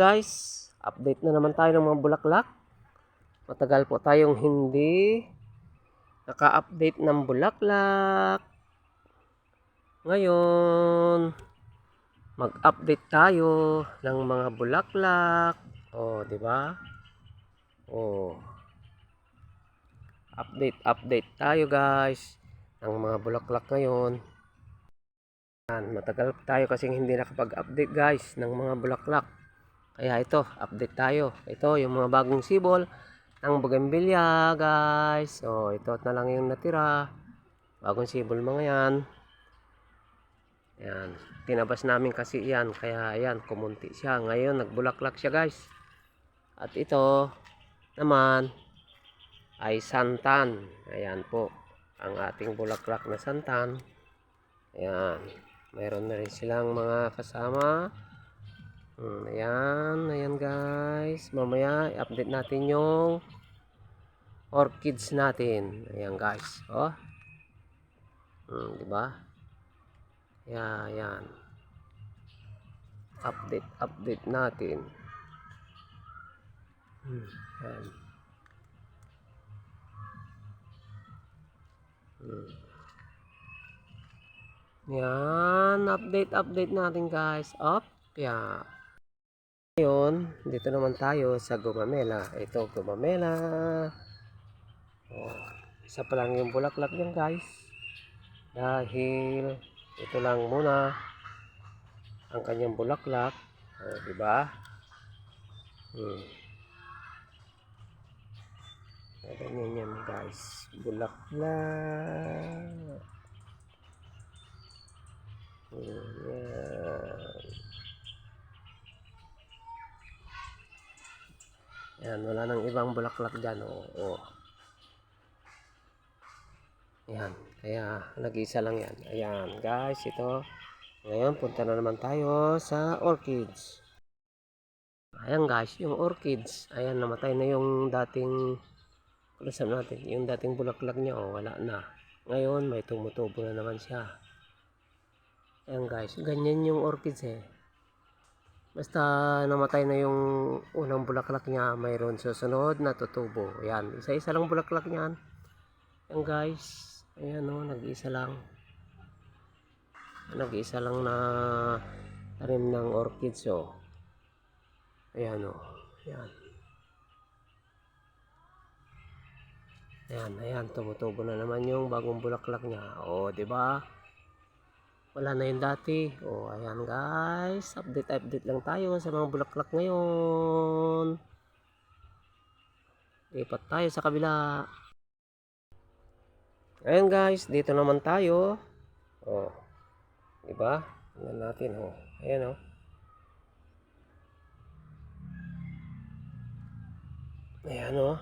guys, update na naman tayo ng mga bulaklak. Matagal po tayong hindi naka-update ng bulaklak. Ngayon, mag-update tayo ng mga bulaklak. Oh, di ba? Oh. Update tayo guys ng mga bulaklak ngayon. Matagal tayo kasing hindi nakapag-update guys ng mga bulaklak. Kaya ito, update tayo. Ito yung mga bagong sibol ng bougainvillea guys. So ito na lang yung natira. Bagong sibol mga yan. Ayan. Tinabas namin kasi yan. Kaya ayan, kumunti siya. Ngayon nagbulaklak siya guys. At ito naman ay santan. Ayan po. Ang ating bulaklak na santan. Ayan. Mayroon na rin silang mga kasama. Ayan guys. Mamaya i-update natin yung orchids natin. Ayan guys. Oh. Diba? Ayan. Update natin. Ayan. Yan, update natin guys. Up, yeah. Ngayon, dito naman tayo sa gumamela. Ito, gumamela. Oh, isa pa lang yung bulaklak yan guys. Dahil, ito lang muna ang kanyang bulaklak. Oh, diba? Ganyan yan guys. Bulaklak. Yan, wala nang ibang bulaklak dyan. Oh. Yan, kaya nag-isa lang yan. Ayan, guys, ito. Ngayon, punta na naman tayo sa orchids. Ayan, guys, yung orchids. Ayan, namatay na yung dating kulasam natin. Yung dating bulaklak niya, wala na. Ngayon, may tumutubo na naman siya. Ayan, guys, ganyan yung orchids Basta namatay na yung unang bulaklak niya, mayroon susunod na tutubo. Ayan, isa-isa lang bulaklak niyan. Ayan guys, ayan nag-iisa lang. Nag-iisa lang na tarim ng orchids Ayan Ayan. Ayan, tumutubo na naman yung bagong bulaklak niya. Di ba? Wala na yung dati. Ayan guys. Update lang tayo sa mga bulaklak ngayon. Lipat tayo sa kabila. Ayan guys. Dito naman tayo. Diba? Tingnan natin. Ayan Ayan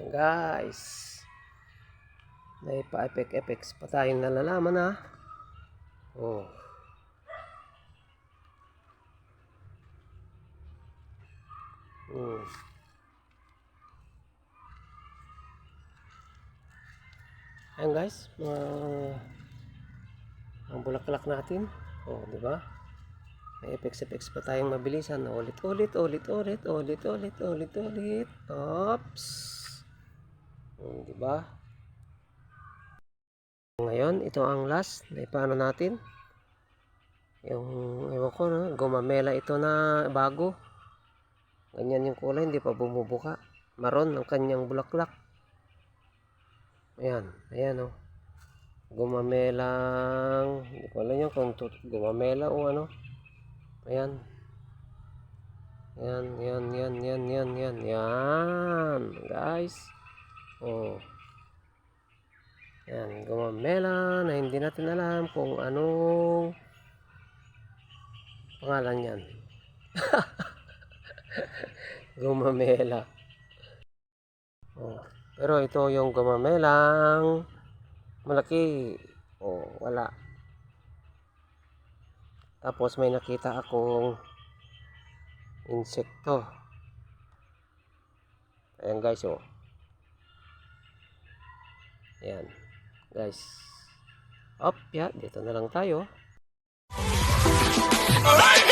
Ayan guys. May pa-effects pa tayong nalalaman Ayan guys, ang bulaklak natin. Di ba? May effects pa tayong mabilisan. Ulit. Oops. Di ba? Ngayon, ito ang last na ipaano natin. Yung, ewan ko gumamela ito na bago. Ganyan yung kulay, hindi pa bumubuka. Maroon ang kanyang bulaklak. Ayan gumamelang, hindi ko alam yan kung gumamela o ano. Ayan guys. Ayan, gumamela na hindi natin alam kung anong pangalan yan. Gumamela. Pero ito yung gumamelang malaki. Wala. Tapos may nakita akong insekto. Ayan guys, oh. Ayan. Guys. Op, yeah, dito na lang tayo. Alright.